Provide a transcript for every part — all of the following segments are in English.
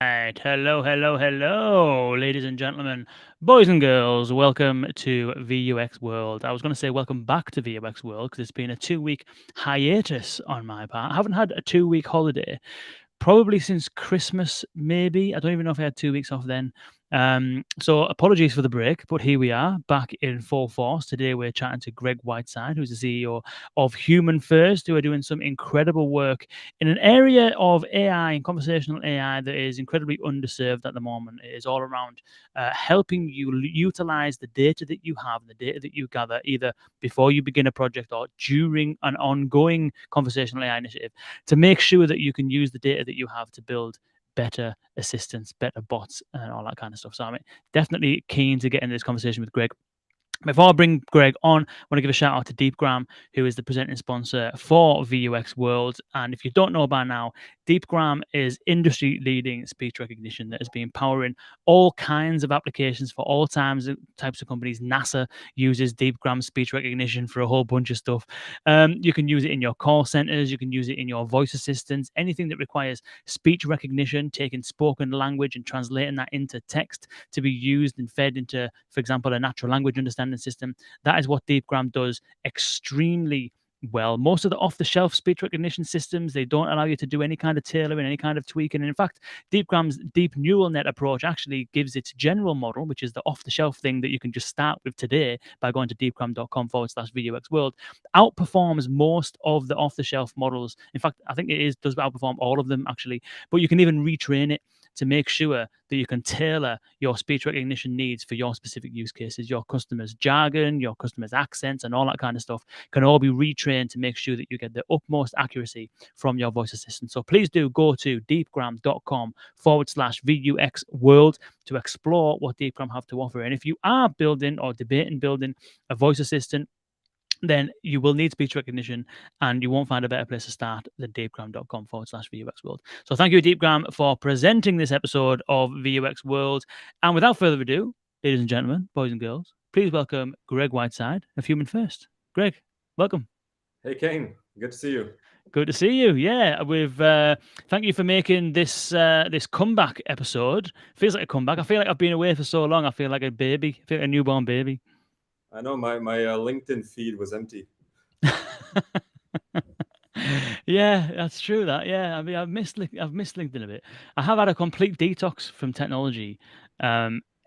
Right. Hello, hello, hello, ladies and gentlemen, boys and girls. Welcome to VUX World. I was going to say welcome back to VUX World because it's been a 2 week hiatus on my part. I haven't had a 2 week holiday probably since Christmas, maybe. I don't even know if I had 2 weeks off then. So apologies for the break, but here we are back in full force. Today we're chatting to Greg Whiteside, who's the CEO of HumanFirst, who are doing some incredible work in an area of AI and conversational AI that is incredibly underserved at the moment. It is all around helping you utilize the data that you have, the data that you gather, either before you begin a project or during an ongoing conversational AI initiative, to make sure that you can use the data that you have to build better assistants, better bots, and all that kind of stuff. So I'm definitely keen to get into this conversation with Greg. Before I bring Greg on, I want to give a shout out to Deepgram, who is the presenting sponsor for VUX World. And if you don't know by now, Deepgram is industry-leading speech recognition that has been powering all kinds of applications for all types of companies. NASA uses Deepgram speech recognition for a whole bunch of stuff. You can use it in your call centers. You can use it in your voice assistants. Anything that requires speech recognition, taking spoken language and translating that into text to be used and fed into, for example, a natural language understanding system. That is what Deepgram does extremely well. Most of the off-the-shelf speech recognition systems, they don't allow you to do any kind of tailoring, any kind of tweaking. And in fact, Deepgram's deep neural net approach actually gives its general model, which is the off-the-shelf thing that you can just start with today by going to deepgram.com/VUX World, outperforms most of the off-the-shelf models. In fact, I think does outperform all of them actually, but you can even retrain it to make sure that you can tailor your speech recognition needs for your specific use cases. Your customers' jargon, your customers' accents, and all that kind of stuff can all be retrained to make sure that you get the utmost accuracy from your voice assistant. So please do go to deepgram.com/VUX World to explore what Deepgram have to offer. And if you are building or debating building a voice assistant, then you will need speech recognition, and you won't find a better place to start than deepgram.com/VUX World. So thank you, Deepgram, for presenting this episode of VUX World. And without further ado, ladies and gentlemen, boys and girls, please welcome Greg Whiteside of HumanFirst. Greg, welcome. Hey, Kane. Good to see you. Good to see you. Yeah, thank you for making this comeback episode. Feels like a comeback. I feel like I've been away for so long. I feel like a baby. I feel like a newborn baby. I know my LinkedIn feed was empty. Yeah, that's true. I mean, I've missed LinkedIn a bit. I have had a complete detox from technology,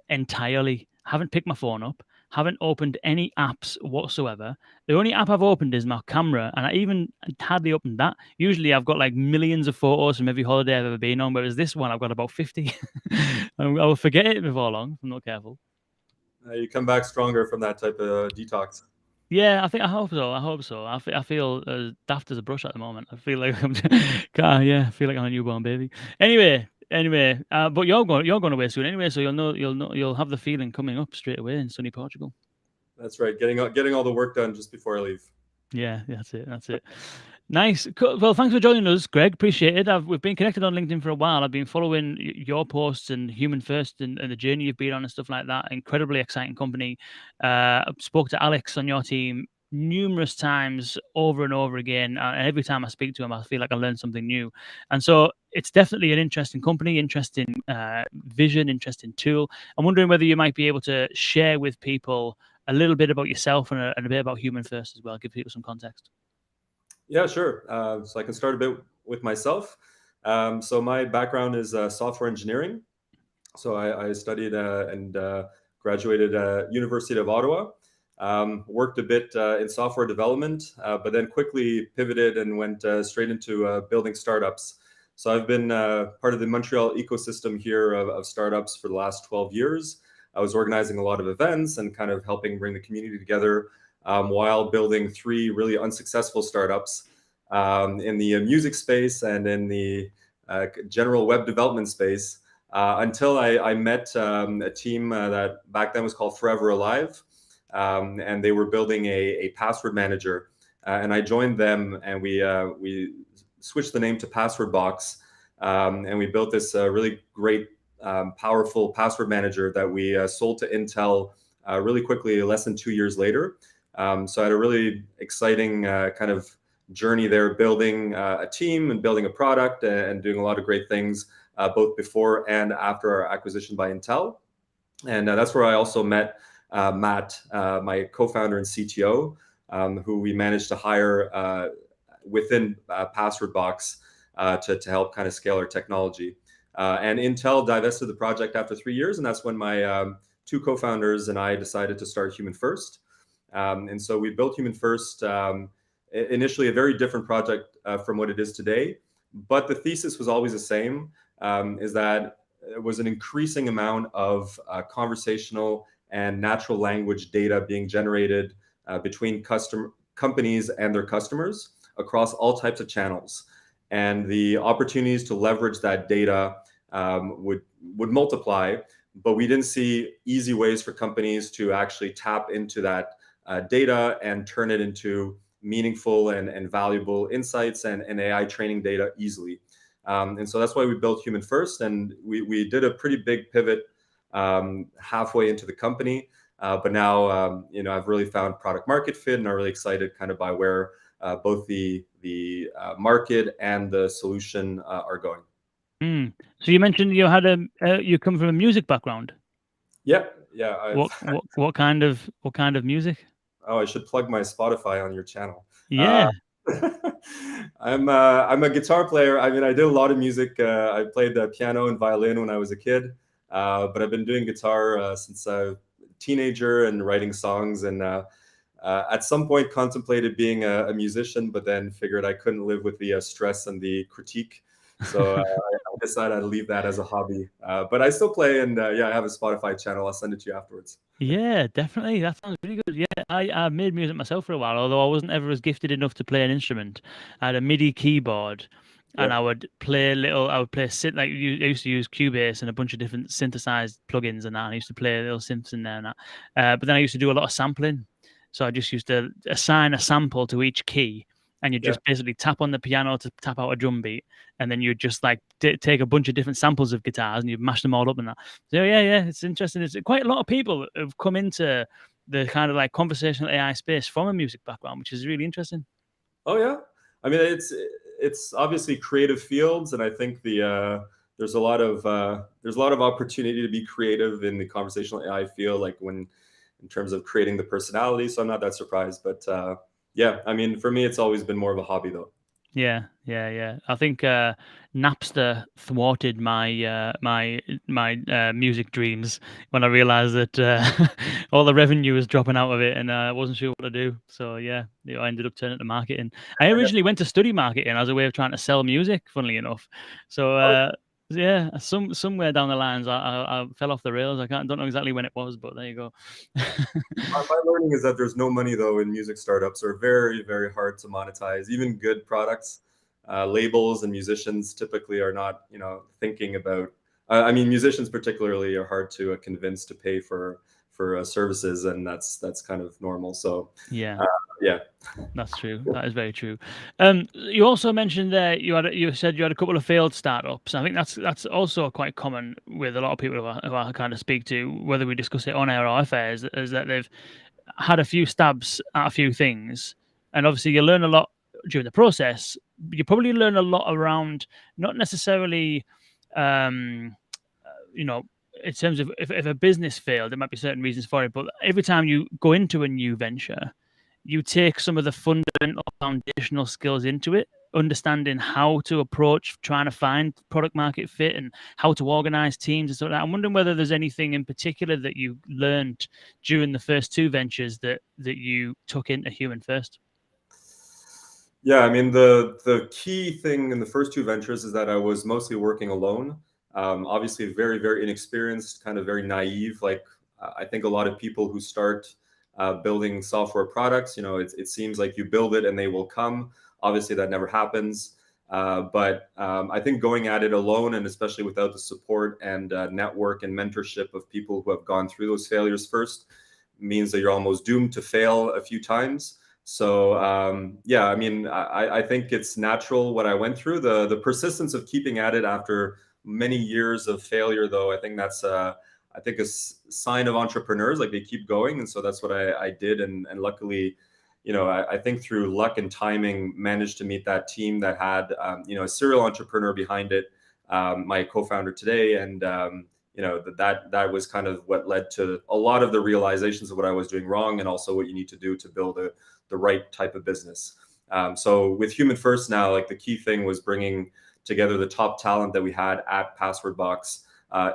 entirely. Haven't picked my phone up. Haven't opened any apps whatsoever. The only app I've opened is my camera, and I even hardly opened that. Usually, I've got like millions of photos from every holiday I've ever been on, whereas this one I've got about 50. I will forget it before long if I'm not careful. You come back stronger from that type of detox. Yeah, I hope so. I hope so. I feel daft as a brush at the moment. I feel like I feel like I'm a newborn baby. Anyway, but you're going away soon anyway, so you'll have the feeling coming up straight away in sunny Portugal. That's right. Getting all the work done just before I leave. Yeah, that's it. That's it. Nice. Cool. Well, thanks for joining us, Greg. Appreciate it. We've been connected on LinkedIn for a while. I've been following your posts and HumanFirst and the journey you've been on and stuff like that. Incredibly exciting company. I spoke to Alex on your team numerous times over and over again. And every time I speak to him, I feel like I learned something new. And so it's definitely an interesting company, interesting vision, interesting tool. I'm wondering whether you might be able to share with people a little bit about yourself and a bit about HumanFirst as well, give people some context. Yeah, sure. So I can start a bit with myself. So my background is software engineering. So I studied and graduated at University of Ottawa. Worked a bit in software development, but then quickly pivoted and went straight into building startups. So I've been part of the Montreal ecosystem here of startups for the last 12 years. I was organizing a lot of events and kind of helping bring the community together while building 3 really unsuccessful startups in the music space and in the general web development space. Until I met a team that back then was called Forever Alive, and they were building a password manager. And I joined them, and we switched the name to Password Box, and we built this really great, powerful password manager that we sold to Intel really quickly, less than 2 years later. So I had a really exciting kind of journey there, building a team and building a product and doing a lot of great things. both before and after our acquisition by Intel. And that's where I also met Matt, my co-founder and CTO, who we managed to hire within PasswordBox to help kind of scale our technology. And Intel divested the project after 3 years, and that's when my two co-founders and I decided to start HumanFirst. And so we built HumanFirst, initially a very different project from what it is today, but the thesis was always the same, is that it was an increasing amount of conversational and natural language data being generated between companies and their customers across all types of channels. And the opportunities to leverage that data would multiply, but we didn't see easy ways for companies to actually tap into that data and turn it into meaningful and valuable insights and AI training data easily. And so that's why we built HumanFirst, and we did a pretty big pivot halfway into the company. But now, I've really found product market fit, and I'm really excited kind of by where both the market and the solution are going. So you mentioned you had you come from a music background. Yeah. What kind of music? Oh, I should plug my Spotify on your channel. Yeah. I'm a guitar player. I mean, I did a lot of music. I played the piano and violin when I was a kid, but I've been doing guitar since a teenager and writing songs. And at some point contemplated being a musician, but then figured I couldn't live with the stress and the critique. So I decided I'd leave that as a hobby. But I still play, and I have a Spotify channel. I'll send it to you afterwards. Yeah, definitely. That sounds really good. Yeah, I made music myself for a while, although I wasn't ever as gifted enough to play an instrument. I had a MIDI keyboard, and Yeah. I would play I used to use Cubase and a bunch of different synthesized plugins and that. And I used to play little synths in there and that. But then I used to do a lot of sampling, so I just used to assign a sample to each key, and you just basically tap on the piano to tap out a drum beat, and then you just like take a bunch of different samples of guitars and you mash them all up and that. So yeah, it's interesting. It's quite a lot of people have come into the kind of like conversational AI space from a music background, which is really interesting. Oh yeah, I mean it's obviously creative fields, and I think there's a lot of opportunity to be creative in the conversational AI field, like in terms of creating the personality. So I'm not that surprised, but yeah, I mean, for me, it's always been more of a hobby though. Yeah. I think Napster thwarted my music dreams when I realized that all the revenue was dropping out of it, and I wasn't sure what to do. So yeah, I ended up turning to marketing. I originally went to study marketing as a way of trying to sell music, funnily enough. So yeah, somewhere down the lines, I fell off the rails. Don't know exactly when it was, but there you go. My learning is that there's no money though in music startups, are very, very hard to monetize. Even good products, labels and musicians typically are not, thinking about. I mean, musicians particularly are hard to convince to pay for services, and that's kind of normal. So Yeah. Yeah, That's true. That is very true. You also mentioned there you said you had a couple of failed startups. I think that's also quite common with a lot of people who I kind of speak to, whether we discuss it on air or off air, is that they've had a few stabs at a few things, and obviously you learn a lot during the process. You probably learn a lot around not necessarily, um, you know, in terms of if a business failed, there might be certain reasons for it, but every time you go into a new venture, you take some of the fundamental foundational skills into it, understanding how to approach trying to find product market fit and how to organize teams and stuff like that. I'm wondering whether there's anything in particular that you learned during the first two ventures that you took into HumanFirst. yeah. I mean, the key thing in the first two ventures is that I was mostly working alone. Obviously, very, very inexperienced, kind of very naive. Like I think a lot of people who start building software products, it seems like you build it and they will come. Obviously, that never happens. But I think going at it alone, and especially without the support and network and mentorship of people who have gone through those failures first, means that you're almost doomed to fail a few times. So yeah, I mean, I think it's natural what I went through. The persistence of keeping at it after many years of failure, though, I think that's I think a sign of entrepreneurs, like they keep going. And so that's what I did. And luckily, I think through luck and timing, managed to meet that team that had, a serial entrepreneur behind it, my co-founder today, and that was kind of what led to a lot of the realizations of what I was doing wrong, and also what you need to do to build the right type of business. So with HumanFirst now, like the key thing was bringing together the top talent that we had at PasswordBox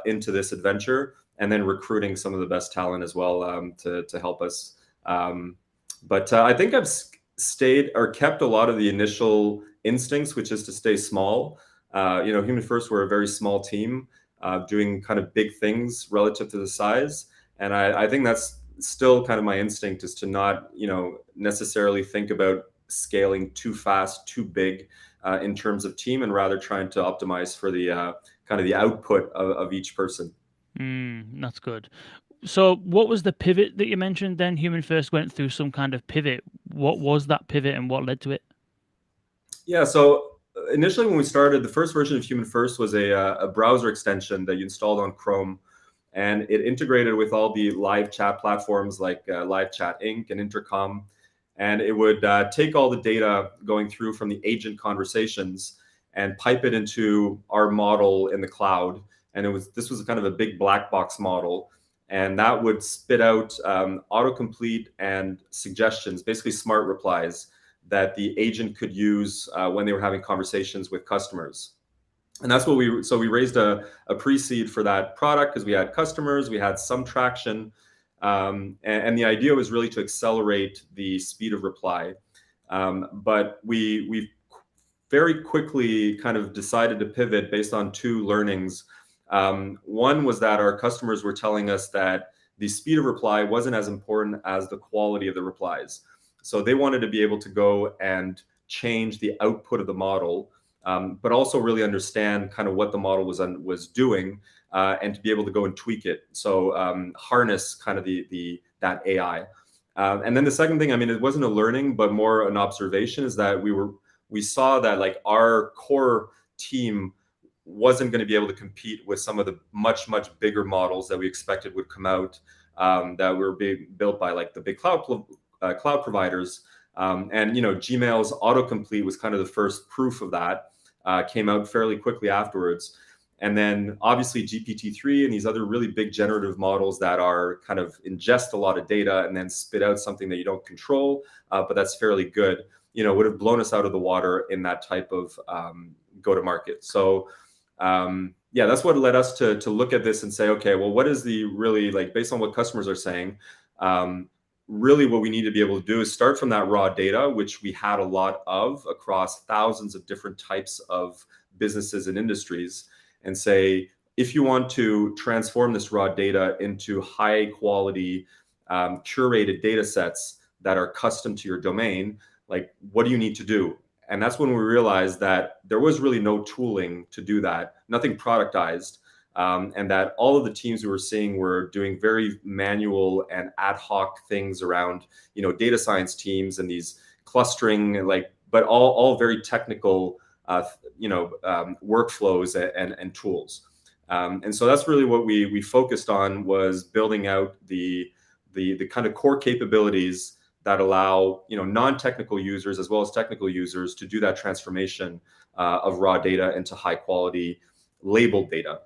into this adventure, and then recruiting some of the best talent as well to help us. But I think I've stayed or kept a lot of the initial instincts, which is to stay small. HumanFirst, we're a very small team doing kind of big things relative to the size. And I think that's still kind of my instinct, is to not, necessarily think about scaling too fast, too big in terms of team, and rather trying to optimize for the kind of the output of each person. That's good. So, what was the pivot that you mentioned then? HumanFirst went through some kind of pivot. What was that pivot and what led to it? Yeah, so initially when we started, the first version of HumanFirst was a browser extension that you installed on Chrome, and it integrated with all the live chat platforms like Live Chat Inc. and Intercom, and it would take all the data going through from the agent conversations and pipe it into our model in the cloud. And this was kind of a big black box model, and that would spit out autocomplete and suggestions, basically smart replies that the agent could use when they were having conversations with customers. And that's what we raised a pre-seed for that product, because we had customers, we had some traction, and the idea was really to accelerate the speed of reply. But we very quickly kind of decided to pivot based on two learnings. One was that our customers were telling us that the speed of reply wasn't as important as the quality of the replies. So they wanted to be able to go and change the output of the model, but also really understand kind of what the model was doing, and to be able to go and tweak it. So harness kind of that AI. And then the second thing, I mean, it wasn't a learning, but more an observation, is that we saw that like our core team wasn't going to be able to compete with some of the much bigger models that we expected would come out, that were being built by like the big cloud providers. And Gmail's autocomplete was kind of the first proof of that. Came out fairly quickly afterwards. And then obviously GPT-3 and these other really big generative models that are kind of ingest a lot of data and then spit out something that you don't control, but that's fairly good, would have blown us out of the water in that type of go-to-market. So yeah, that's what led us to look at this and say, okay, well, what is the really, like, based on what customers are saying, really what we need to be able to do is start from that raw data, which we had a lot of across thousands of different types of businesses and industries, and say, if you want to transform this raw data into high quality, curated data sets that are custom to your domain, like, what do you need to do? And that's when we realized that there was really no tooling to do that, nothing productized, and that all of the teams we were seeing were doing very manual and ad hoc things around, data science teams and these clustering, but all very technical, workflows and tools. And so that's really what we focused on, was building out the kind of core capabilities that allow non-technical users as well as technical users to do that transformation of raw data into high quality labeled data.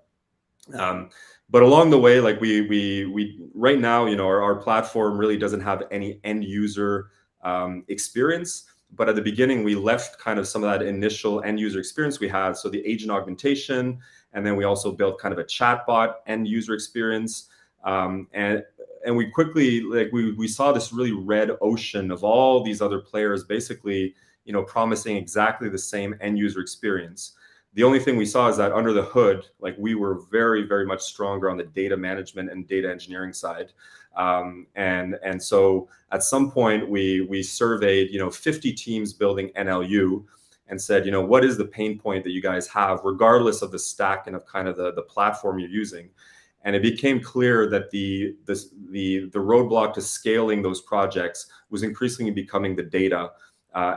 But along the way, like we right now, our platform really doesn't have any end user experience. But at the beginning, we left kind of some of that initial end user experience we had. So the agent augmentation, and then we also built kind of a chatbot end user experience. And we quickly, we saw this really red ocean of all these other players, basically, promising exactly the same end user experience. The only thing we saw is that under the hood, we were very, very much stronger on the data management and data engineering side. And so at some point we surveyed, 50 teams building NLU, and said, what is the pain point that you guys have, regardless of the stack and of kind of the platform you're using? And it became clear that the roadblock to scaling those projects was increasingly becoming the data,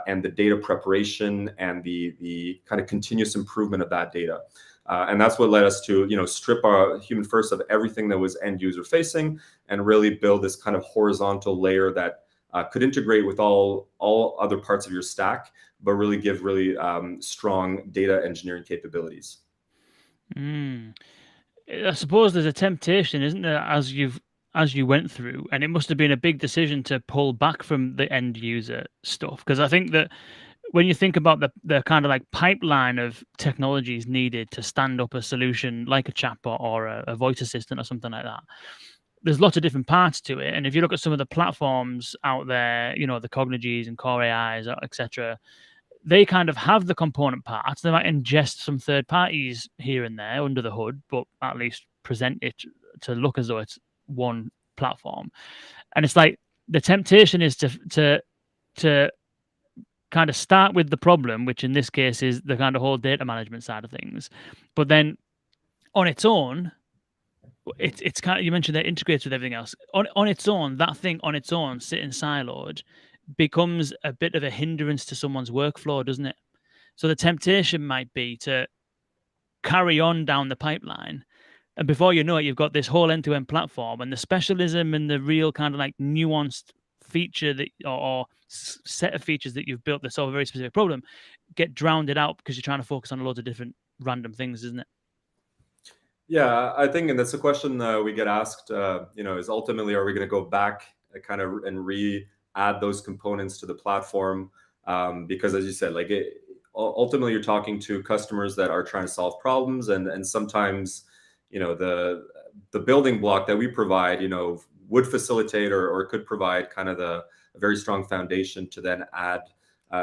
and the data preparation and the kind of continuous improvement of that data. And that's what led us to strip our HumanFirst of everything that was end user facing, and really build this kind of horizontal layer that could integrate with all other parts of your stack, but really give really strong data engineering capabilities. Mm. I suppose there's a temptation, isn't there, as you went through, and it must have been a big decision to pull back from the end user stuff. Because I think that when you think about the kind of like pipeline of technologies needed to stand up a solution like a chatbot or a voice assistant or something like that, there's lots of different parts to it. And if you look at some of the platforms out there, the Cognigies and Core AIs, etc., they kind of have the component parts. They might ingest some third parties here and there under the hood, but at least present it to look as though it's one platform. And it's like the temptation is to kind of start with the problem, which in this case is the kind of whole data management side of things. But then on its own, it's kind of, you mentioned that it integrates with everything else. On its own, that thing on its own, sitting siloed, becomes a bit of a hindrance to someone's workflow, doesn't it? So the temptation might be to carry on down the pipeline. And before you know it, you've got this whole end-to-end platform, and the specialism and the real kind of like nuanced feature that or set of features that you've built that solve a very specific problem get drowned out because you're trying to focus on loads of different random things, isn't it? Yeah, I think, and that's a question we get asked. Is ultimately, are we going to go back kind of and re-add those components to the platform? Because, as you said, like ultimately, you're talking to customers that are trying to solve problems, and sometimes, the building block that we provide, would facilitate or could provide kind of a very strong foundation to then add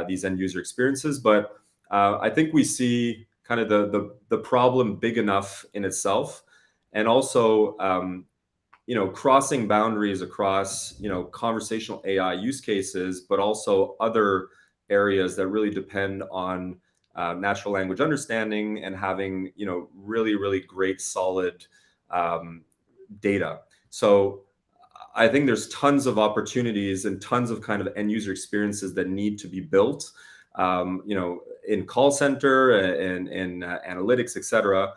these end user experiences. But I think we see kind of the problem big enough in itself, and also crossing boundaries across conversational AI use cases, but also other areas that really depend on natural language understanding and having really really great solid data. So I think there's tons of opportunities and tons of kind of end user experiences that need to be built, in call center and in analytics, etc.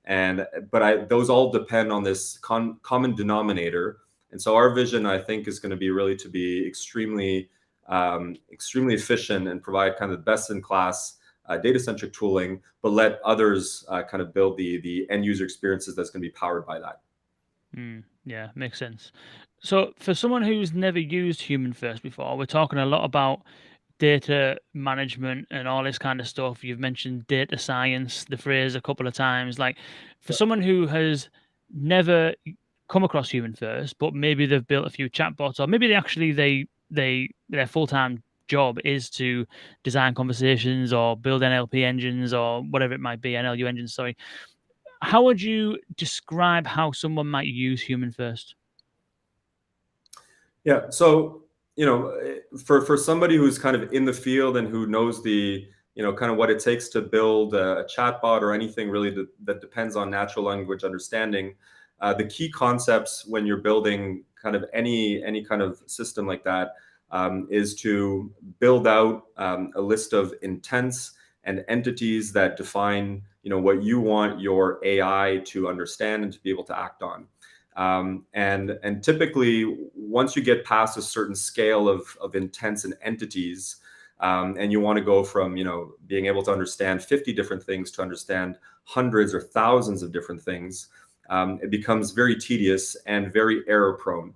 But those all depend on this common denominator. And so our vision, I think, is going to be really to be extremely efficient and provide kind of the best in class data centric tooling, but let others kind of build the end user experiences that's going to be powered by that. Yeah, makes sense. So for someone who's never used HumanFirst before, we're talking a lot about data management and all this kind of stuff. You've mentioned data science, the phrase a couple of times. Like for someone who has never come across HumanFirst, but maybe they've built a few chatbots, or maybe their full-time job is to design conversations or build NLP engines or whatever it might be, NLU engines, sorry. How would you describe how someone might use HumanFirst? Yeah. So, for somebody who's kind of in the field and who knows the, kind of what it takes to build a chatbot or anything really that depends on natural language understanding, the key concepts when you're building kind of any kind of system like that, is to build out a list of intents and entities that define, what you want your AI to understand and to be able to act on. And typically, once you get past a certain scale of intents and entities, and you want to go from being able to understand 50 different things to understand hundreds or thousands of different things, it becomes very tedious and very error prone,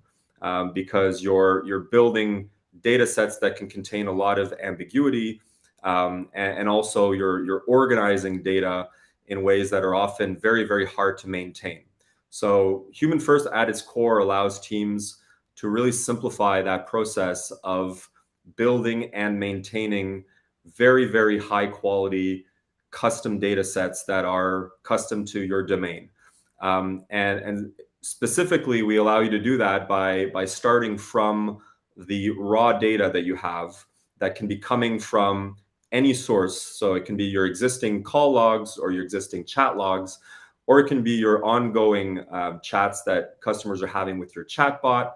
because you're building data sets that can contain a lot of ambiguity, and also you're organizing data in ways that are often very very hard to maintain. So HumanFirst at its core allows teams to really simplify that process of building and maintaining very, very high quality custom data sets that are custom to your domain. And specifically, we allow you to do that by starting from the raw data that you have that can be coming from any source. So it can be your existing call logs or your existing chat logs, or it can be your ongoing chats that customers are having with your chatbot.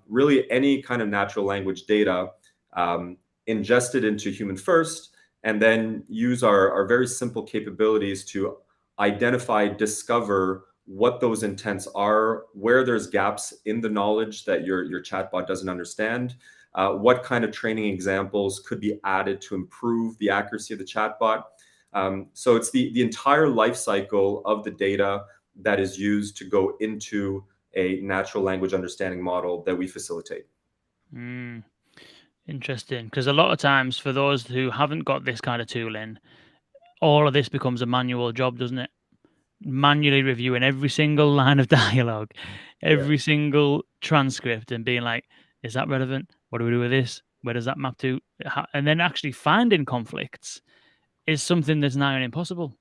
Really, any kind of natural language data ingested into HumanFirst, and then use our very simple capabilities to identify, discover what those intents are, where there's gaps in the knowledge that your chatbot doesn't understand, what kind of training examples could be added to improve the accuracy of the chatbot. So it's the entire life cycle of the data that is used to go into a natural language understanding model that we facilitate. Mm, interesting. Because a lot of times, for those who haven't got this kind of tooling, all of this becomes a manual job, doesn't it? Manually reviewing every single line of dialogue, Yeah. every single transcript, and being like, is that relevant? What do we do with this? Where does that map to? And then actually finding conflicts is something that's nigh on impossible.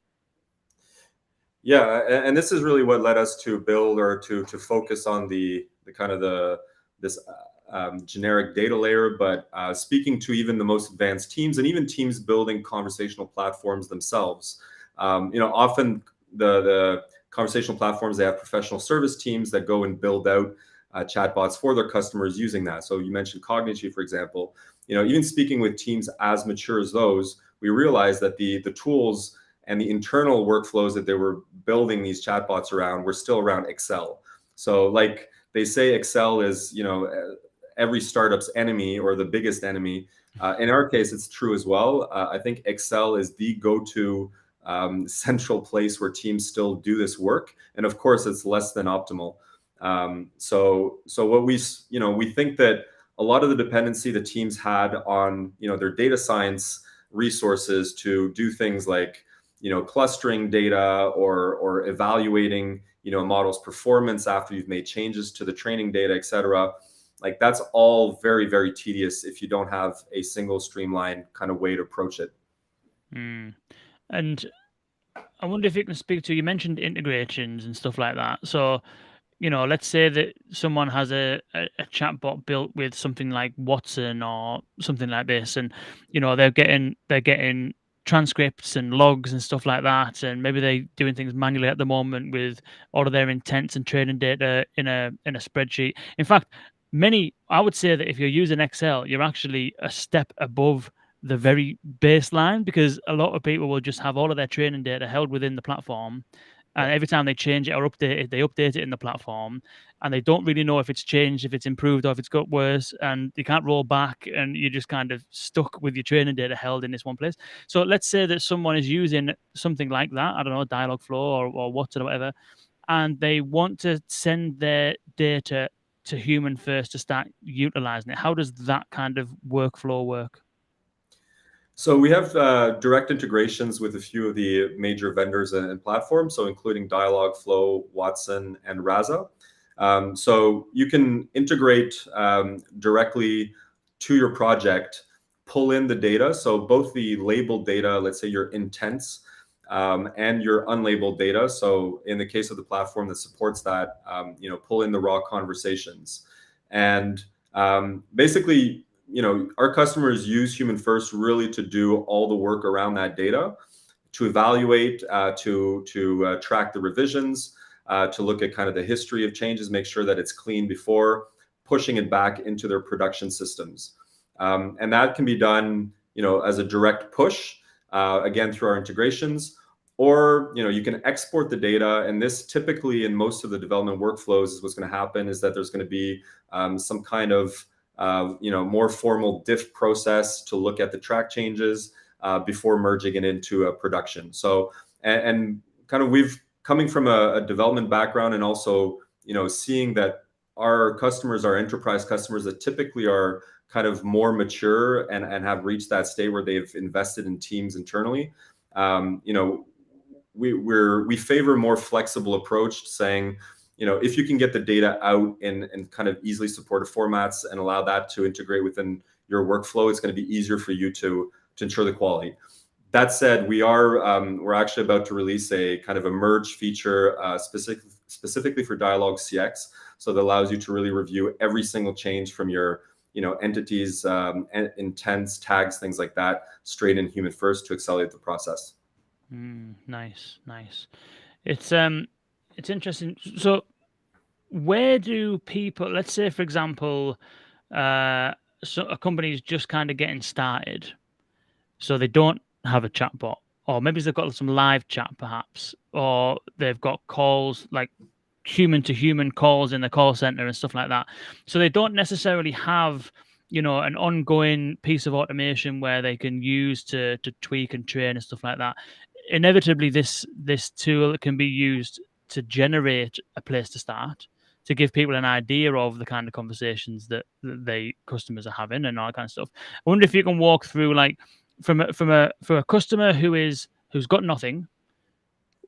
Yeah, and this is really what led us to build or to focus on the kind of this generic data layer, but speaking to even the most advanced teams and even teams building conversational platforms themselves. Often the conversational platforms, they have professional service teams that go and build out chatbots for their customers using that. So you mentioned Cognigy, for example. Even speaking with teams as mature as those, we realized that the tools and the internal workflows that they were building these chatbots around were still around Excel. So like they say, Excel is every startup's enemy or the biggest enemy. In our case, it's true as well. I think Excel is the go-to central place where teams still do this work, and of course, it's less than optimal. So what we think that a lot of the dependency the teams had on their data science resources to do things like clustering data or evaluating a model's performance after you've made changes to the training data, et cetera. Like that's all very, very tedious if you don't have a single streamlined kind of way to approach it. Mm. And I wonder if you can speak to, you mentioned integrations and stuff like that. So, let's say that someone has a chatbot built with something like Watson or something like this, and they're getting transcripts and logs and stuff like that, and maybe they're doing things manually at the moment with all of their intents and training data in a spreadsheet. In fact, I would say that if you're using Excel, you're actually a step above the very baseline, because a lot of people will just have all of their training data held within the platform, Yeah. and every time they change it or update it, they update it in the platform, and they don't really know if it's changed, if it's improved, or if it's got worse, and you can't roll back, and you're just kind of stuck with your training data held in this one place. So let's say that someone is using something like that, I don't know, Dialogflow or Watson or whatever, and they want to send their data to HumanFirst to start utilizing it. How does that kind of workflow work? So we have direct integrations with a few of the major vendors and platforms, so including Dialogflow, Watson, and Raza. So you can integrate directly to your project, pull in the data. So both the labeled data, let's say your intents, and your unlabeled data. So in the case of the platform that supports that, pull in the raw conversations. And basically, our customers use HumanFirst really to do all the work around that data, to evaluate, to track the revisions, to look at kind of the history of changes, make sure that it's clean before pushing it back into their production systems. And that can be done, as a direct push, again, through our integrations. Or you can export the data, and this typically in most of the development workflows is what's going to happen is that there's going to be some kind of more formal diff process to look at the track changes before merging it into a production. So, and kind of we've coming from a development background, and also, seeing that our customers, our enterprise customers that typically are kind of more mature and have reached that state where they've invested in teams internally, we favor a more flexible approach, saying, if you can get the data out in kind of easily supported formats and allow that to integrate within your workflow, it's going to be easier for you to ensure the quality. That said, we're actually about to release a kind of a merge feature specifically for Dialog CX, so that allows you to really review every single change from your entities, intents, tags, things like that, straight in HumanFirst to accelerate the process. Nice, nice. It's interesting. So, where do people, let's say, for example, so a company is just kind of getting started, so they don't have a chatbot, or maybe they've got some live chat, perhaps, or they've got calls like human to human calls in the call center and stuff like that. So they don't necessarily have an ongoing piece of automation where they can use to tweak and train and stuff like that. Inevitably, this tool can be used to generate a place to start, to give people an idea of the kind of conversations that they customers are having and all that kind of stuff. I wonder if you can walk through, like, for a customer who's got nothing,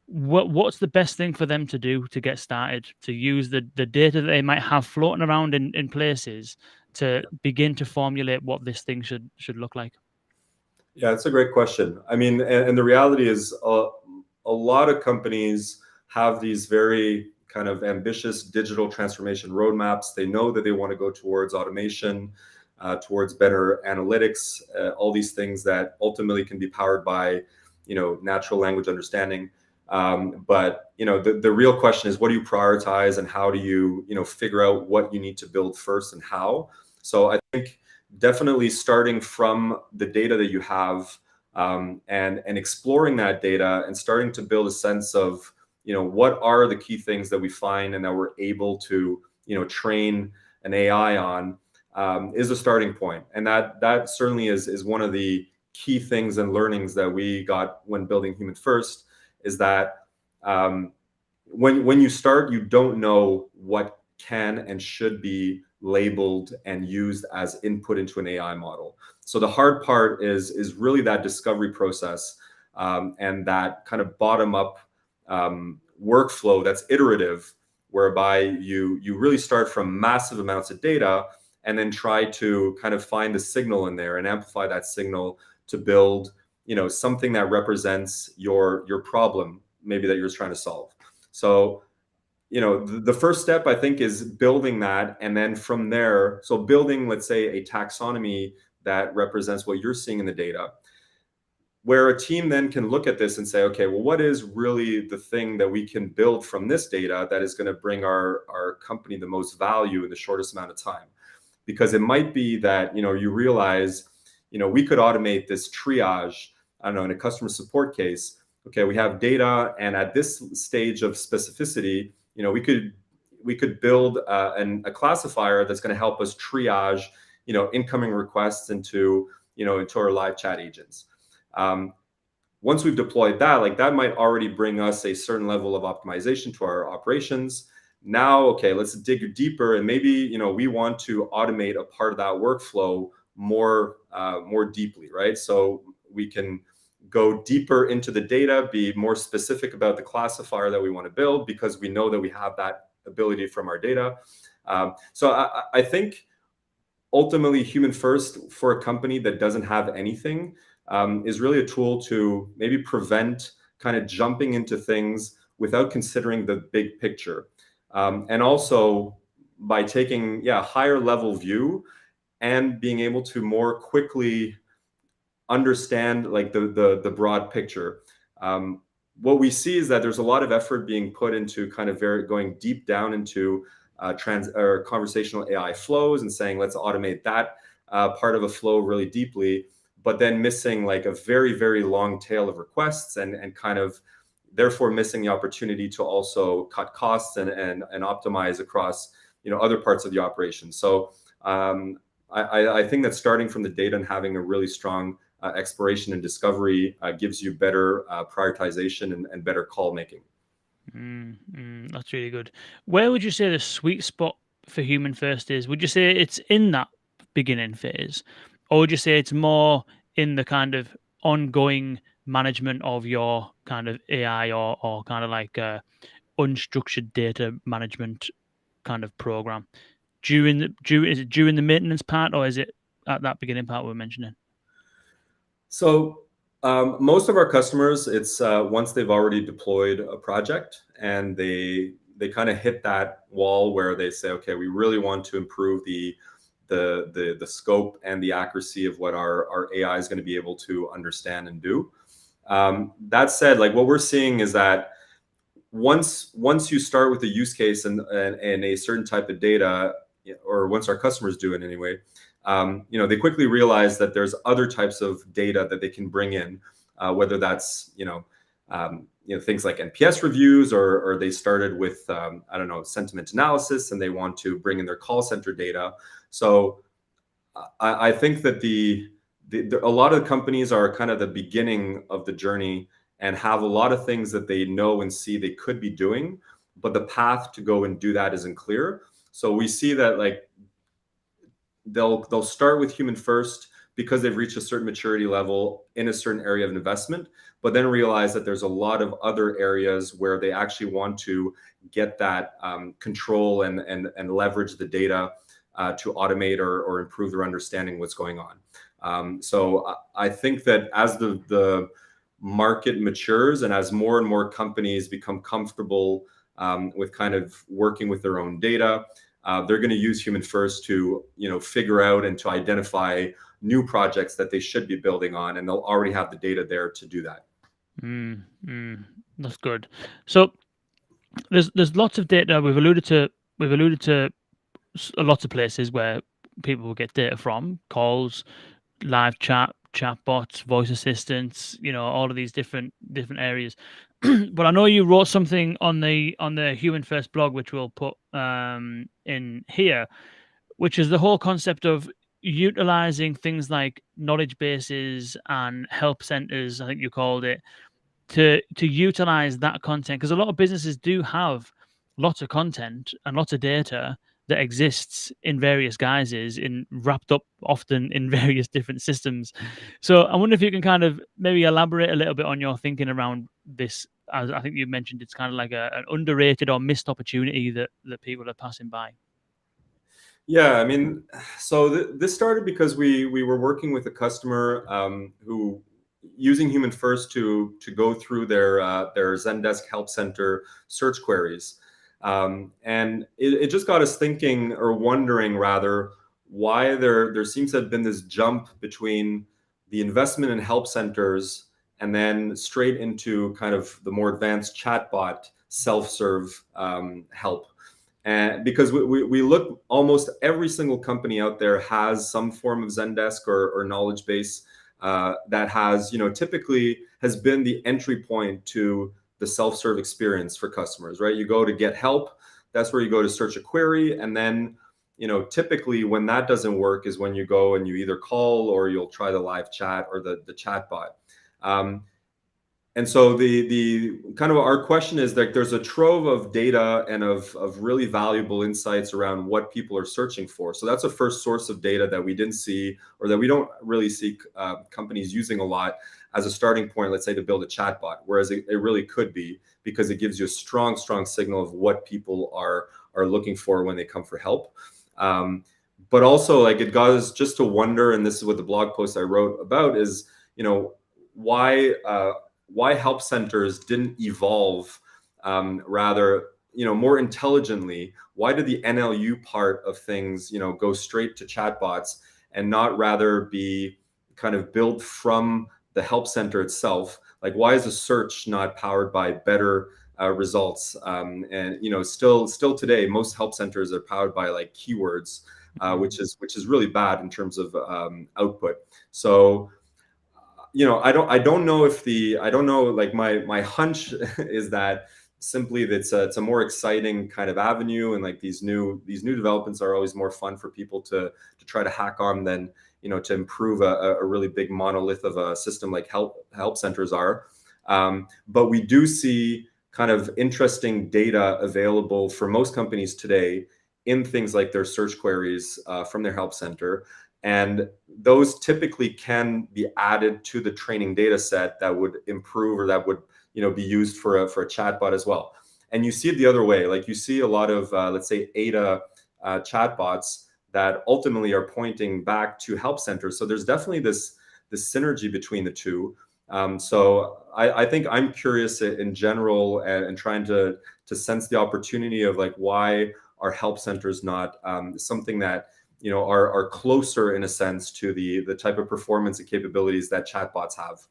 what's the best thing for them to do to get started, to use the data that they might have floating around in places to begin to formulate what this thing should look like. Yeah, that's a great question. I mean, and the reality is, a lot of companies have these very kind of ambitious digital transformation roadmaps. They know that they want to go towards automation, towards better analytics, all these things that ultimately can be powered by, natural language understanding. But the real question is, what do you prioritize, and how do you figure out what you need to build first and how? So I think definitely starting from the data that you have, and exploring that data and starting to build a sense of what are the key things that we find and that we're able to train an AI on, is a starting point. And that certainly is one of the key things and learnings that we got when building HumanFirst, is that when you start, you don't know what can and should be labeled and used as input into an AI model. So the hard part is really that discovery process, and that kind of bottom up workflow that's iterative, whereby you really start from massive amounts of data and then try to kind of find the signal in there and amplify that signal to build something that represents your problem, maybe, that you're trying to solve. So the first step, I think, is building that. And then from there, so building, let's say, a taxonomy that represents what you're seeing in the data, where a team then can look at this and say, okay, well, what is really the thing that we can build from this data that is going to bring our company the most value in the shortest amount of time? Because it might be that, you realize, we could automate this triage, I don't know, in a customer support case. Okay, we have data, and at this stage of specificity, we could build a classifier that's going to help us triage, incoming requests into our live chat agents. Once we've deployed that, like, that might already bring us a certain level of optimization to our operations. Now, okay, let's dig deeper, and maybe we want to automate a part of that workflow more deeply, right? So we can go deeper into the data, be more specific about the classifier that we want to build, because we know that we have that ability from our data. So I think ultimately, HumanFirst, for a company that doesn't have anything, is really a tool to maybe prevent kind of jumping into things without considering the big picture. And also, by taking a higher level view and being able to more quickly understand, like, the broad picture. What we see is that there's a lot of effort being put into kind of going deep down into conversational AI flows and saying, let's automate that part of a flow really deeply, but then missing, like, a very, very long tail of requests, and kind of therefore missing the opportunity to also cut costs and optimize across other parts of the operation. So I think that starting from the data and having a really strong exploration and discovery gives you better prioritization and better call making. That's really good. Where would you say the sweet spot for HumanFirst is? Would you say it's in that beginning phase, or would you say it's more in the kind of ongoing management of your kind of AI, or kind of like unstructured data management kind of program? Is it during the maintenance part, or is it at that beginning part we're mentioning? So most of our customers, it's once they've already deployed a project and they kind of hit that wall where they say, okay, we really want to improve the scope and the accuracy of what our AI is going to be able to understand and do. That said, like, what we're seeing is that once you start with a use case and a certain type of data, or once our customers do it anyway, they quickly realize that there's other types of data that they can bring in, whether that's things like NPS reviews, or they started with sentiment analysis, and they want to bring in their call center data. So I think that a lot of companies are kind of the beginning of the journey and have a lot of things that they know and see they could be doing, but the path to go and do that isn't clear. So we see that like they'll start with HumanFirst because they've reached a certain maturity level in a certain area of investment, but then realize that there's a lot of other areas where they actually want to get that control and leverage the data to automate or improve their understanding of what's going on. So I think that as the market matures and as more and more companies become comfortable with kind of working with their own data, they're going to use HumanFirst to figure out and to identify new projects that they should be building on, and they'll already have the data there to do that. That's good. So there's lots of data. We've alluded to lots of places where people will get data from: calls, live chatbots, voice assistants. All of these different areas. But I know you wrote something on the HumanFirst blog, which we'll put in here, which is the whole concept of utilizing things like knowledge bases and help centers, I think you called it, to utilize that content, because a lot of businesses do have lots of content and lots of data that exists in various guises, in wrapped up often in various different systems. So I wonder if you can kind of maybe elaborate a little bit on your thinking around this. As I think you mentioned, it's kind of like an underrated or missed opportunity that people are passing by. Yeah, I mean, so this started because we were working with a customer who using HumanFirst to go through their Zendesk Help Center search queries, and it just got us thinking, or wondering rather, why there seems to have been this jump between the investment in help centers and then straight into kind of the more advanced chatbot self-serve help. And because we look, almost every single company out there has some form of Zendesk or knowledge base that has, typically has been the entry point to the self-serve experience for customers, right? You go to get help, that's where you go to search a query. And then, typically when that doesn't work is when you go and you either call or you'll try the live chat or the chat bot. And so the kind of our question is that there's a trove of data and of really valuable insights around what people are searching for. So that's a first source of data that we didn't see, or that we don't really see companies using a lot as a starting point, let's say, to build a chatbot, whereas it really could be, because it gives you a strong signal of what people are looking for when they come for help. But also, like, it got us just to wonder, and this is what the blog post I wrote about is, why help centers didn't evolve rather, more intelligently. Why did the NLU part of things, go straight to chatbots and not rather be kind of built from the help center itself? Like, why is a search not powered by better results? And still today, most help centers are powered by like keywords, which is really bad in terms of output. So I don't know if like my hunch is that simply it's a more exciting kind of avenue, and like these new developments are always more fun for people to try to hack on than to improve a really big monolith of a system like help centers are. But we do see kind of interesting data available for most companies today in things like their search queries from their help center. And those typically can be added to the training data set that would improve, or that would be used for a chatbot as well. And you see it the other way. Like, you see a lot of let's say ADA chatbots that ultimately are pointing back to help centers. So there's definitely this synergy between the two. So I think I'm curious in general, and trying to sense the opportunity of like, why are help centers not something that are closer in a sense to the type of performance and capabilities that chatbots have,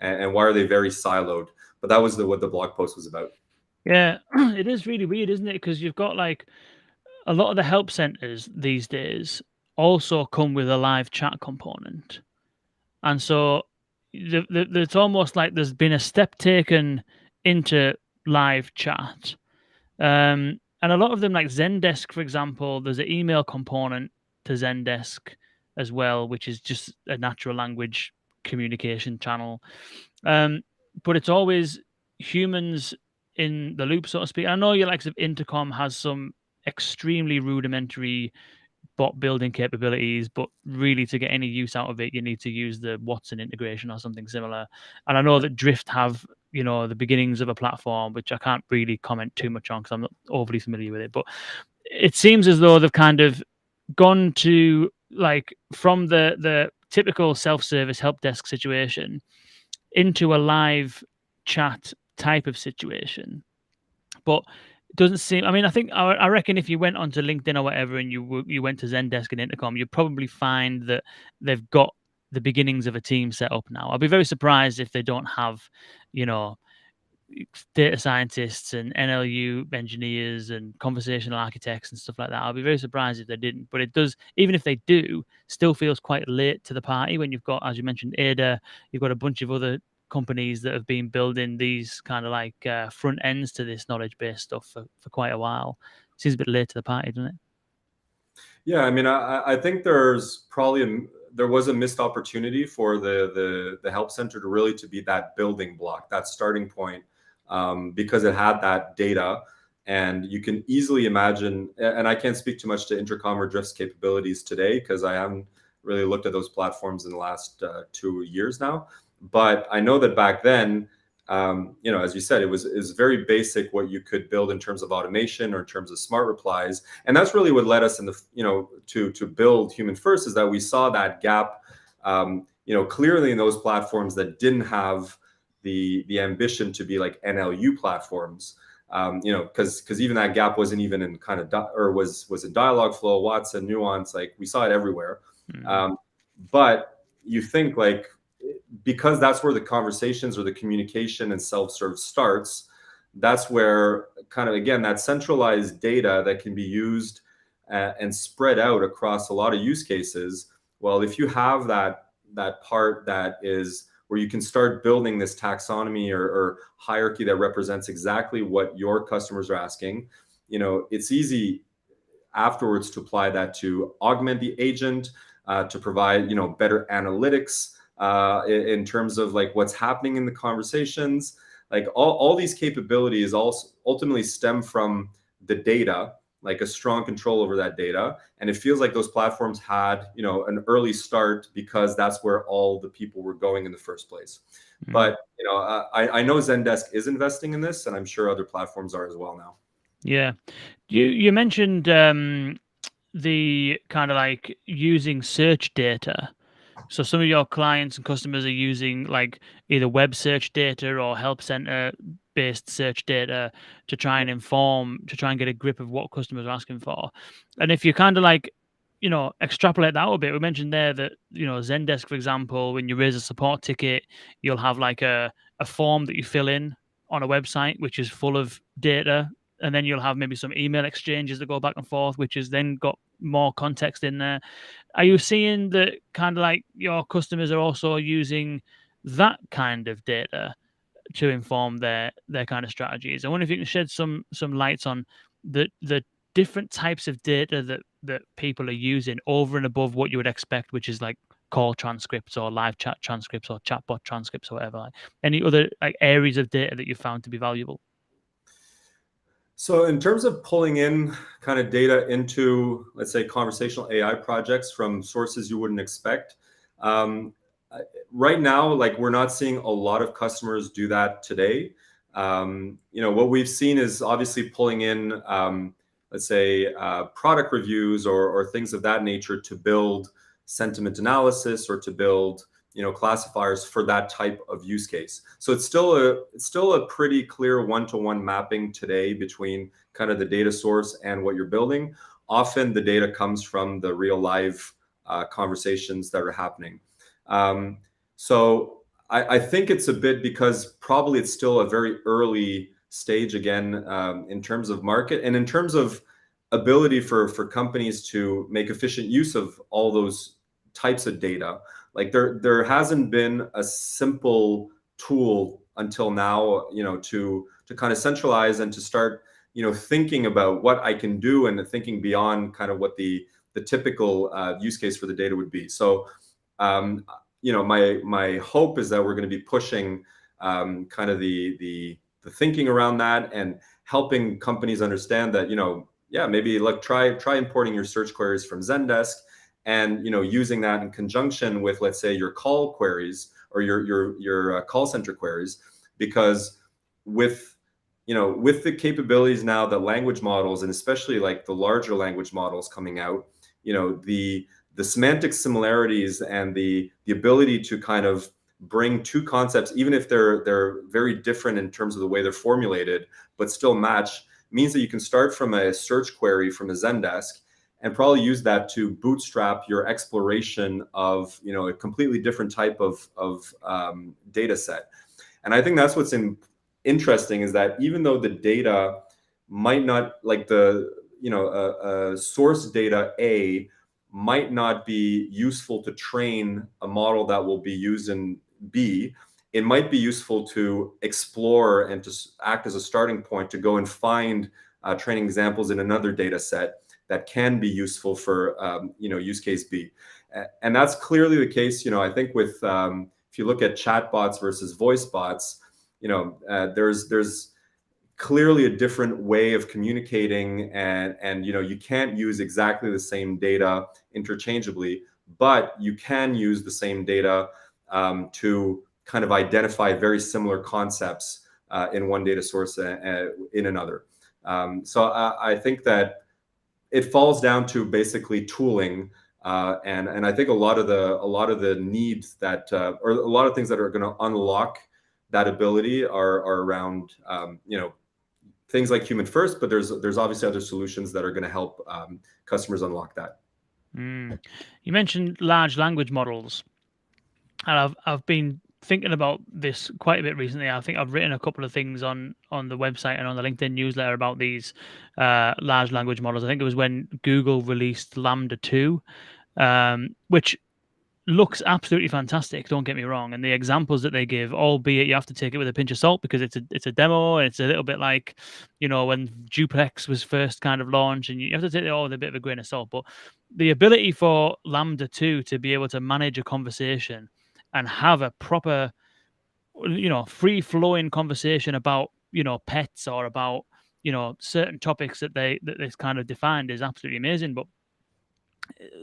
and why are they very siloed? But that was what the blog post was about. Yeah, it is really weird, isn't it? Because you've got like a lot of the help centers these days also come with a live chat component, and so it's almost like there's been a step taken into live chat. And a lot of them, like Zendesk, for example, there's an email component to Zendesk as well, which is just a natural language communication channel. But it's always humans in the loop, so to speak. I know your likes of Intercom has some extremely rudimentary bot building capabilities, but really to get any use out of it, you need to use the Watson integration or something similar. And I know that Drift have, the beginnings of a platform, which I can't really comment too much on because I'm not overly familiar with it. But it seems as though they've kind of gone to like from the typical self-service help desk situation into a live chat type of situation. But it doesn't seem. I mean, I reckon if you went onto LinkedIn or whatever, and you went to Zendesk and Intercom, you'd probably find that they've got the beginnings of a team set up now. I'll be very surprised if they don't have, you know, data scientists and NLU engineers and conversational architects and stuff like that. I'll be very surprised if they didn't. But it does, even if they do, still feels quite late to the party when you've got, as you mentioned, Ada, you've got a bunch of other companies that have been building these kind of like front ends to this knowledge based stuff for quite a while. Seems a bit late to the party, doesn't it? Yeah, I mean, I think there was a missed opportunity for the help center to really to be that building block, that starting point, because it had that data, and you can easily imagine. And I can't speak too much to Intercom or Drift's capabilities today because I haven't really looked at those platforms in the last 2 years now. But I know that back then, as you said, it was very basic what you could build in terms of automation or in terms of smart replies, and that's really what led us in to build HumanFirst, is that we saw that gap, clearly in those platforms that didn't have the ambition to be like NLU platforms, because even that gap wasn't even in kind of or was in Dialogflow, Watson, Nuance, like we saw it everywhere. But you think like, because that's where the conversations or the communication and self-serve starts, that's where kind of, again, that centralized data that can be used and spread out across a lot of use cases. Well, if you have that part that is where you can start building this taxonomy or hierarchy that represents exactly what your customers are asking, it's easy afterwards to apply that to augment the agent, to provide better analytics in terms of like what's happening in the conversations. Like all these capabilities also ultimately stem from the data, like a strong control over that data. And it feels like those platforms had an early start because that's where all the people were going in the first place. But I know Zendesk is investing in this, and I'm sure other platforms are as well now. Yeah, you mentioned the kind of like using search data. So some of your clients and customers are using like either web search data or help center based search data to try and get a grip of what customers are asking for. And if you kind of like, extrapolate that a bit, we mentioned there that, Zendesk, for example, when you raise a support ticket, you'll have like a form that you fill in on a website, which is full of data. And then you'll have maybe some email exchanges that go back and forth, which has then got more context in there. Are you seeing that kind of like your customers are also using that kind of data to inform their kind of strategies? I wonder if you can shed some lights on the different types of data that people are using over and above what you would expect, which is like call transcripts or live chat transcripts or chatbot transcripts or whatever. Like any other like areas of data that you found to be valuable? So in terms of pulling in kind of data into, let's say, conversational AI projects from sources you wouldn't expect, right now, like we're not seeing a lot of customers do that today. What we've seen is obviously pulling in, let's say, product reviews or things of that nature to build sentiment analysis or to build classifiers for that type of use case. So it's still a pretty clear one-to-one mapping today between kind of the data source and what you're building. Often the data comes from the real live conversations that are happening. So I think it's a bit because probably it's still a very early stage again, in terms of market and in terms of ability for companies to make efficient use of all those types of data. Like there hasn't been a simple tool until now, to kind of centralize and to start, thinking about what I can do and thinking beyond kind of what the the typical use case for the data would be. So, my hope is that we're going to be pushing kind of the thinking around that and helping companies understand that, maybe like try importing your search queries from Zendesk and, using that in conjunction with, let's say, your call queries or your call center queries, because with the capabilities now that language models, and especially like the larger language models coming out, the semantic similarities and the ability to kind of bring two concepts, even if they're very different in terms of the way they're formulated, but still match, means that you can start from a search query from a Zendesk and probably use that to bootstrap your exploration of a completely different type of data set. And I think that's what's interesting, is that even though the data might not, like a source data A might not be useful to train a model that will be used in B, it might be useful to explore and to act as a starting point to go and find training examples in another data set that can be useful for use case B. And that's clearly the case. I think with if you look at chatbots versus voice bots, there's clearly a different way of communicating, and you can't use exactly the same data interchangeably, but you can use the same data to kind of identify very similar concepts in one data source in another. So I think that it falls down to basically tooling, and I think a lot of the needs that or a lot of things that are going to unlock that ability are around things like HumanFirst, but there's obviously other solutions that are going to help customers unlock that. You mentioned large language models, and I've been thinking about this quite a bit recently. I think I've written a couple of things on the website and on the LinkedIn newsletter about these large language models. I think it was when Google released Lambda 2, which looks absolutely fantastic, don't get me wrong, and the examples that they give, albeit you have to take it with a pinch of salt because it's a demo, and it's a little bit like when Duplex was first kind of launched, and you have to take it all with a bit of a grain of salt. But the ability for Lambda 2 to be able to manage a conversation and have a proper free-flowing conversation about pets or about certain topics that they've kind of defined is absolutely amazing. But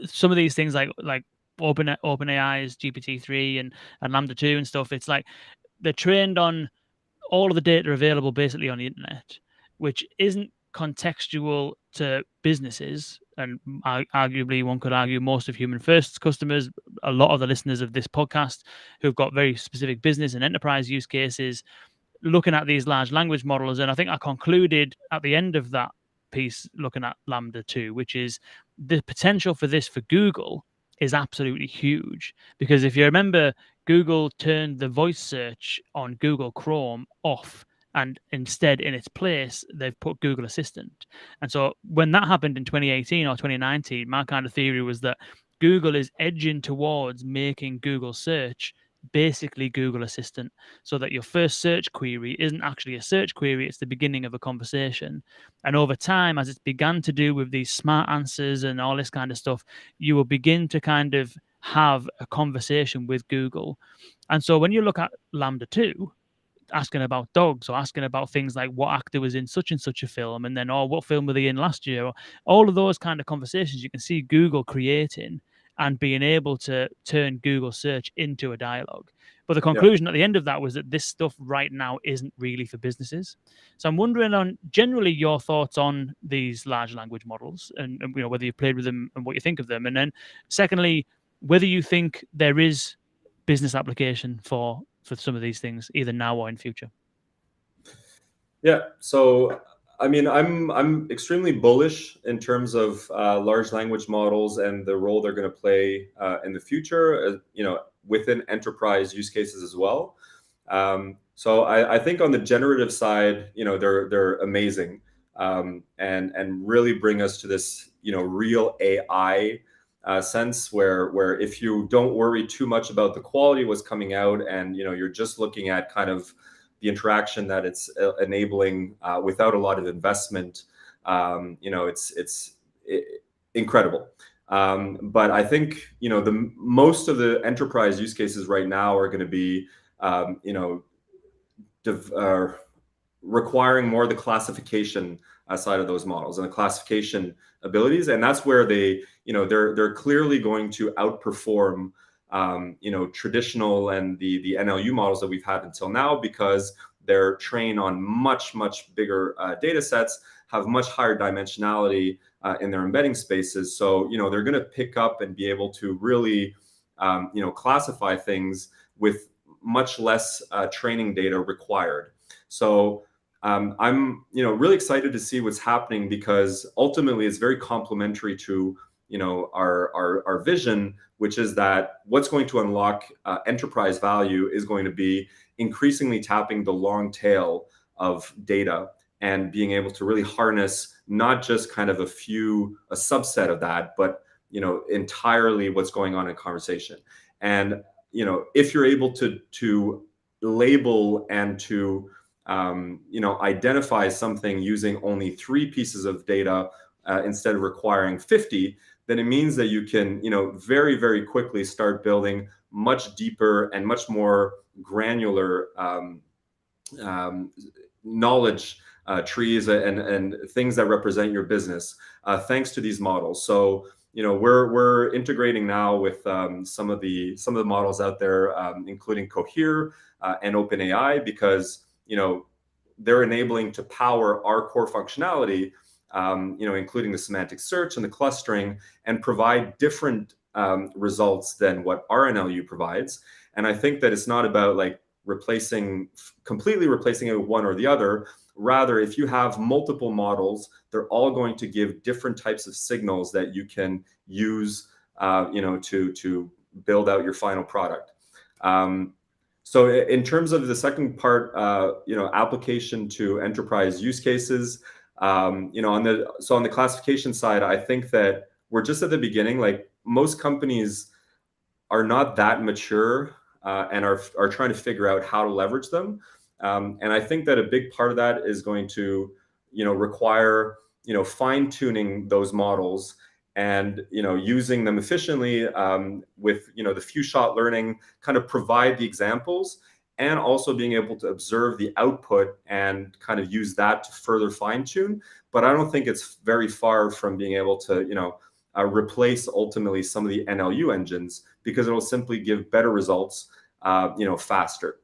some of these things like OpenAI's GPT-3 and Lambda 2 and stuff, it's like they're trained on all of the data available basically on the internet, which isn't contextual to businesses. And arguably, one could argue most of HumanFirst's customers, a lot of the listeners of this podcast who've got very specific business and enterprise use cases, looking at these large language models. And I think I concluded at the end of that piece looking at Lambda 2, which is the potential for this for Google is absolutely huge. Because if you remember, Google turned the voice search on Google Chrome off, and instead in its place they've put Google Assistant. And so when that happened in 2018 or 2019, my kind of theory was that Google is edging towards making Google search basically Google Assistant, so that your first search query isn't actually a search query, it's the beginning of a conversation. And over time, as it's begun to do with these smart answers and all this kind of stuff, you will begin to kind of have a conversation with Google. And so when you look at Lambda 2, asking about dogs or asking about things like what actor was in such and such a film, and then what film were they in last year, or all of those kind of conversations you can see Google creating and being able to turn Google search into a dialogue. But the conclusion at the end of that was that this stuff right now isn't really for businesses. So I'm wondering on generally your thoughts on these large language models, and whether you've played with them and what you think of them. And then secondly, whether you think there is business application for some of these things, either now or in future. Yeah. So, I mean, I'm extremely bullish in terms of large language models and the role they're going to play in the future, within enterprise use cases as well. So I think on the generative side, they're amazing, and really bring us to this, real AI sense where if you don't worry too much about the quality of what's coming out, and you're just looking at kind of the interaction that it's enabling without a lot of investment, it's incredible. But I think the most of the enterprise use cases right now are going to be you know requiring more of the classification side of those models and the classification abilities, and that's where they're clearly going to outperform traditional and the NLU models that we've had until now, because they're trained on much bigger data sets, have much higher dimensionality in their embedding spaces. So they're going to pick up and be able to really classify things with much less training data required. So I'm really excited to see what's happening, because ultimately it's very complementary to our vision, which is that what's going to unlock enterprise value is going to be increasingly tapping the long tail of data and being able to really harness not just kind of a subset of that, but entirely what's going on in conversation. And if you're able to label and to identify something using only 3 pieces of data instead of requiring 50, then it means that you can very quickly start building much deeper and much more granular knowledge trees and things that represent your business thanks to these models. So we're integrating now with some of the models out there, including Cohere and OpenAI, because they're enabling to power our core functionality, including the semantic search and the clustering, and provide different results than what RNLU provides. And I think that it's not about like completely replacing it with one or the other. Rather, if you have multiple models, they're all going to give different types of signals that you can use to build out your final product. So in terms of the second part, application to enterprise use cases, on the classification side, I think that we're just at the beginning. Like, most companies are not that mature and are trying to figure out how to leverage them. And I think that a big part of that is going to require fine tuning those models and using them efficiently with the few shot learning, kind of provide the examples, and also being able to observe the output and kind of use that to further fine tune. But I don't think it's very far from being able to replace ultimately some of the NLU engines, because it'll simply give better results faster.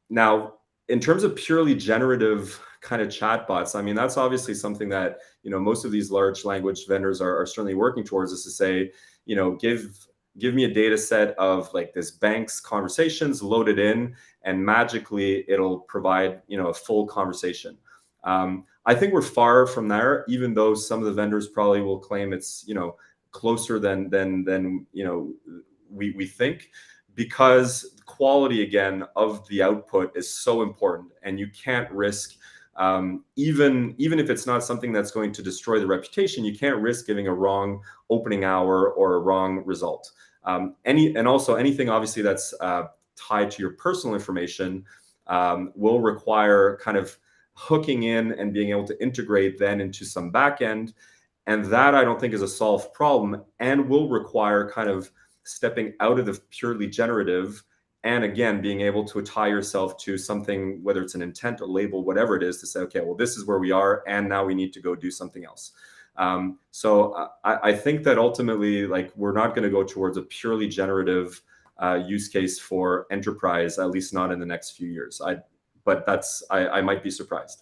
Now, in terms of purely generative kind of chatbots, I mean, that's obviously something that most of these large language vendors are certainly working towards, is to say, give me a data set of like this bank's conversations, load it in, and magically it'll provide a full conversation. I think we're far from there, even though some of the vendors probably will claim it's closer than we think, because quality again of the output is so important, and you can't risk even if it's not something that's going to destroy the reputation, you can't risk giving a wrong opening hour or a wrong result. And also anything obviously that's tied to your personal information will require kind of hooking in and being able to integrate then into some backend, and that I don't think is a solved problem, and will require kind of stepping out of the purely generative, and again being able to tie yourself to something, whether it's an intent, a label, whatever it is, to say, okay, well, this is where we are, and now we need to go do something else. So I think that ultimately, like, we're not going to go towards a purely generative use case for enterprise, at least not in the next few years. But I might be surprised.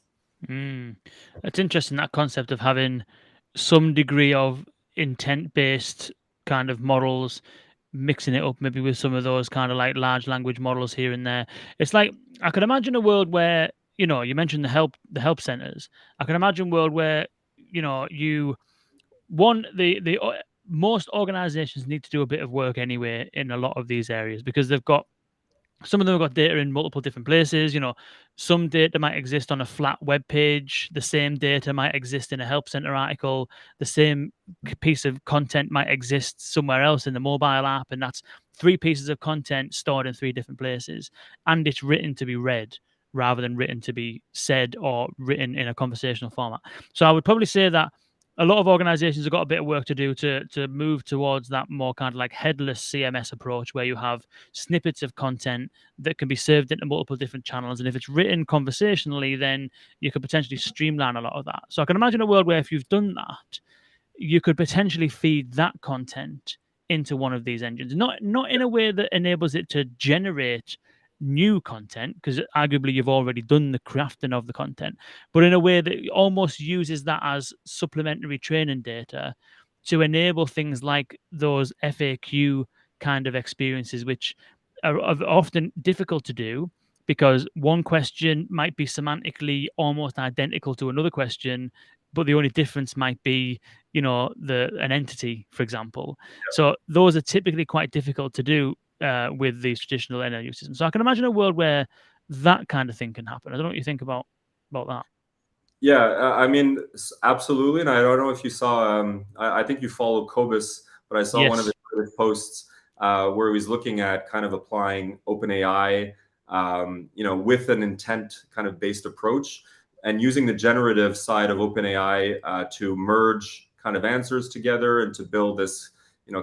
It's interesting, that concept of having some degree of intent-based kind of models, mixing it up maybe with some of those kind of like large language models here and there. It's like, I could imagine a world where, you mentioned the help centers. I can imagine a world where, most organizations need to do a bit of work anyway in a lot of these areas, because some of them have got data in multiple different places. Some data might exist on a flat web page. The same data might exist in a help center article. The same piece of content might exist somewhere else in the mobile app. And that's 3 pieces of content stored in 3 different places. And it's written to be read rather than written to be said or written in a conversational format. So I would probably say that a lot of organizations have got a bit of work to do to move towards that more kind of like headless CMS approach, where you have snippets of content that can be served into multiple different channels, and if it's written conversationally, then you could potentially streamline a lot of that. So I can imagine a world where if you've done that, you could potentially feed that content into one of these engines, not in a way that enables it to generate new content, because arguably you've already done the crafting of the content, but in a way that almost uses that as supplementary training data to enable things like those FAQ kind of experiences, which are often difficult to do because one question might be semantically almost identical to another question, but the only difference might be, an entity, for example. So those are typically quite difficult to do with these traditional NLU systems. So I can imagine a world where that kind of thing can happen. I don't know what you think about that. Yeah, I mean, absolutely. And I don't know if you saw, I think you follow Cobus, but I saw one of Yes. his posts where he was looking at kind of applying OpenAI, with an intent kind of based approach and using the generative side of OpenAI to merge kind of answers together and to build this,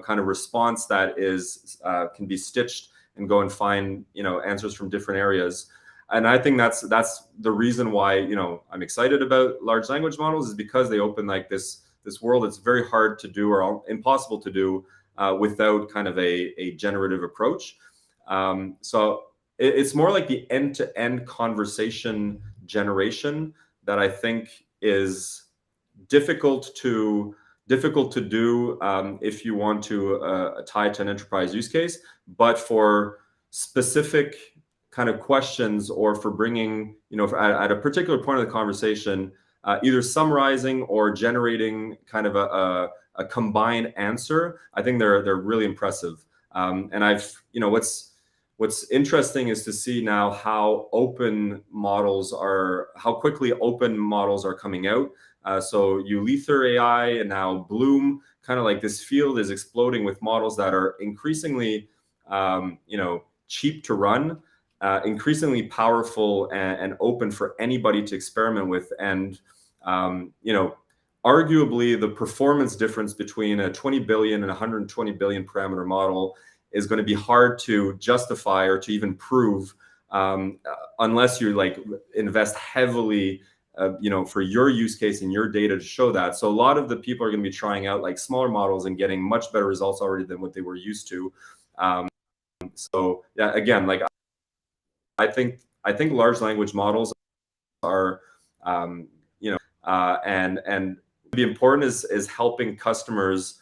kind of response that is can be stitched and go and find, answers from different areas. And I think that's the reason why I'm excited about large language models, is because they open like this world that's very hard to do or impossible to do without kind of a generative approach. So it's more like the end-to-end conversation generation that I think is difficult to do if you want to tie to an enterprise use case, but for specific kind of questions, or for bringing, at a particular point of the conversation, either summarizing or generating kind of a combined answer, I think they're really impressive. And what's interesting is to see now how quickly open models are coming out. So Ulether AI and now Bloom, kind of like this field is exploding with models that are increasingly, cheap to run, increasingly powerful and open for anybody to experiment with. And, arguably the performance difference between a 20 billion and 120 billion parameter model is going to be hard to justify or to even prove, unless you like invest heavily, for your use case and your data to show that. So a lot of the people are going to be trying out like smaller models and getting much better results already than what they were used to. So yeah, again, like I think large language models are, and be important is helping customers,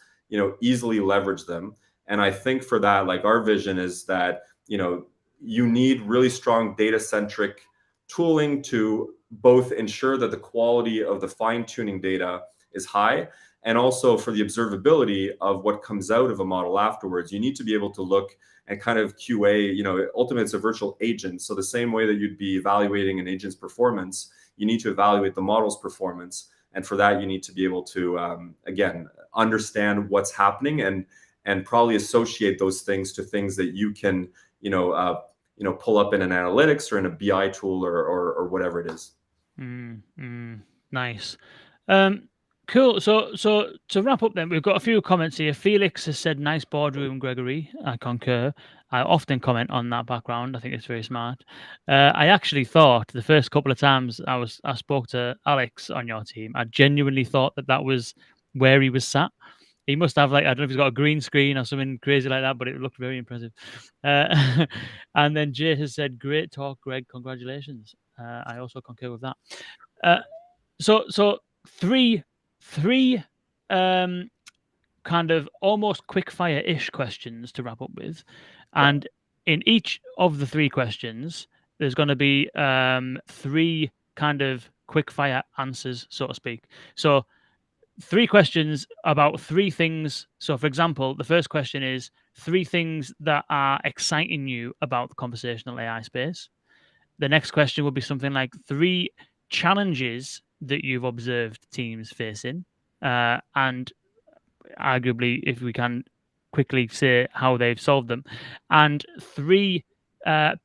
easily leverage them. And I think for that, like our vision is that, you need really strong data centric tooling to both ensure that the quality of the fine tuning data is high, and also for the observability of what comes out of a model afterwards. You need to be able to look and kind of QA, ultimately it's a virtual agent. So the same way that you'd be evaluating an agent's performance, you need to evaluate the model's performance. And for that, you need to be able to, again, understand what's happening and probably associate those things to things that you can, pull up in an analytics or in a BI tool or whatever it is. Nice. Cool. So to wrap up, then we've got a few comments here. Felix has said, "Nice boardroom, Gregory." I concur. I often comment on that background. I think it's very smart. I actually thought the first couple of times I spoke to Alex on your team, I genuinely thought that was where he was sat. He must have, like, I don't know if he's got a green screen or something crazy like that, but it looked very impressive. And then Jay has said, "Great talk, Greg. Congratulations." I also concur with that. So three kind of almost quickfire-ish questions to wrap up with, and in each of the three questions, there's going to be three kind of quickfire answers, so to speak. So three questions about three things. So, for example, the first question is three things that are exciting you about the conversational AI space. The next question would be something like three challenges that you've observed teams facing, and arguably, if we can quickly say how they've solved them, and three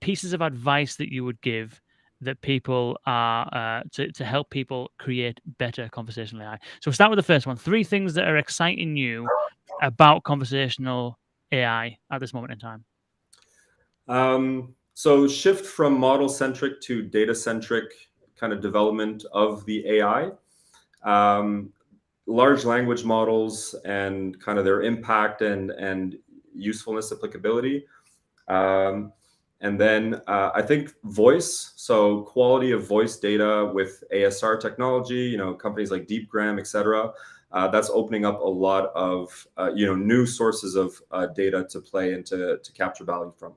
pieces of advice that you would give that people are to help people create better conversational AI. So we'll start with the first one. 3 things that are exciting you about conversational AI at this moment in time. So shift from model centric to data centric kind of development of the AI. Um, Large language models and kind of their impact and usefulness applicability. Um, and then I think voice, so quality of voice data with ASR technology, companies like Deepgram, et cetera. That's opening up a lot of new sources of data to play and to capture value from.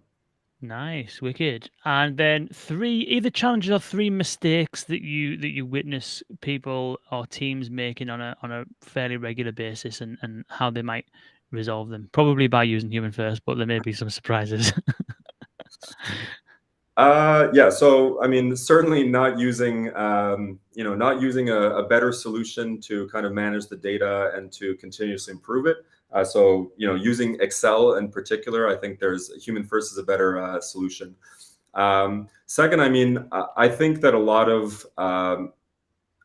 Nice, wicked. And then 3 either challenges or 3 mistakes that you witness people or teams making on a fairly regular basis, and how they might resolve them. Probably by using HumanFirst, but there may be some surprises. Yeah. So, I mean, certainly not using, not using a better solution to kind of manage the data and to continuously improve it. So, using Excel in particular, I think there's HumanFirst is a better solution. Second, I mean, I think that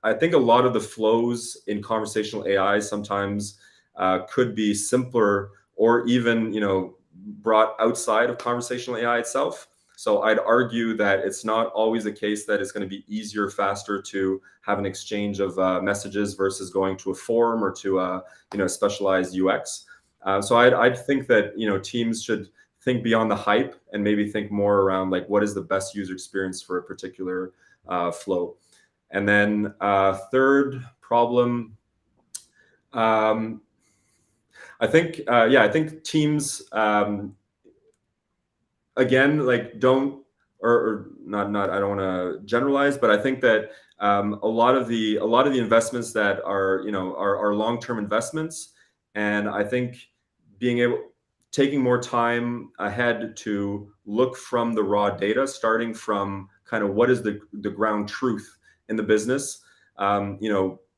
I think a lot of the flows in conversational AI sometimes could be simpler or even, brought outside of conversational AI itself. So I'd argue that it's not always the case that it's going to be easier, faster to have an exchange of messages versus going to a forum or to a specialized UX. So I'd think that teams should think beyond the hype and maybe think more around like what is the best user experience for a particular flow. And then third problem, um, I think teams again like don't or not. I don't want to generalize, but I think that a lot of the investments that are are long term investments, and I think being able taking more time ahead to look from the raw data, starting from kind of what is the ground truth in the business,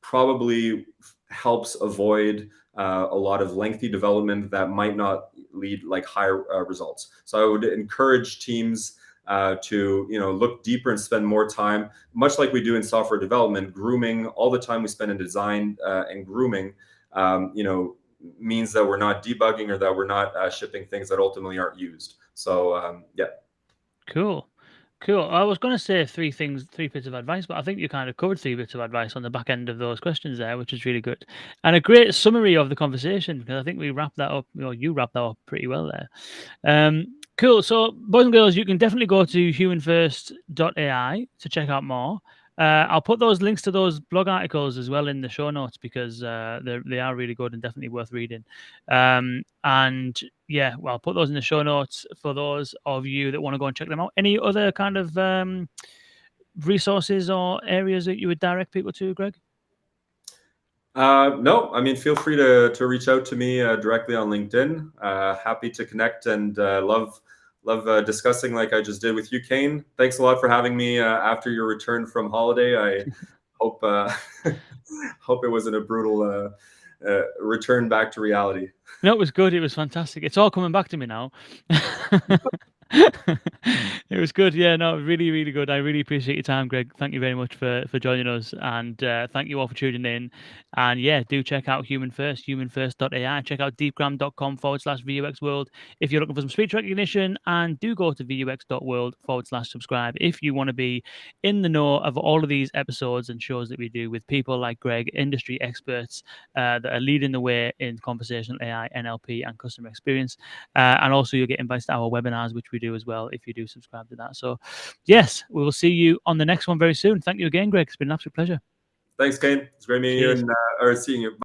probably helps avoid a lot of lengthy development that might not lead like higher results. So I would encourage teams to look deeper and spend more time, much like we do in software development. Grooming, all the time we spend in design and grooming, means that we're not debugging or that we're not shipping things that ultimately aren't used. So yeah. Cool. Cool. I was going to say 3 things, 3 bits of advice, but I think you kind of covered 3 bits of advice on the back end of those questions there, which is really good. And a great summary of the conversation, because I think we wrapped that up, or you wrapped that up pretty well there. Cool. So, boys and girls, you can definitely go to humanfirst.ai to check out more. I'll put those links to those blog articles as well in the show notes, because they are really good and definitely worth reading. And yeah, well, I'll put those in the show notes for those of you that want to go and check them out. Any other kind of resources or areas that you would direct people to, Greg? No, I mean, feel free to reach out to me directly on LinkedIn. Happy to connect and love discussing like I just did with you, Kane. Thanks a lot for having me after your return from holiday. I hope hope it wasn't a brutal return back to reality. No, it was good. It was fantastic. It's all coming back to me now. It was good. Yeah, no, really, really good. I really appreciate your time, Greg. Thank you very much for joining us. And thank you all for tuning in. And yeah, do check out HumanFirst, humanfirst.ai. Check out deepgram.com/VUX World if you're looking for some speech recognition. And do go to VUX.world/subscribe if you want to be in the know of all of these episodes and shows that we do with people like Greg, industry experts that are leading the way in conversational AI, NLP, and customer experience. And also, you'll get invited to our webinars, which we do as well if you do subscribe to that. So, yes, we will see you on the next one very soon. Thank you again, Greg. It's been an absolute pleasure. Thanks, Kane. It's great meeting you and or seeing you.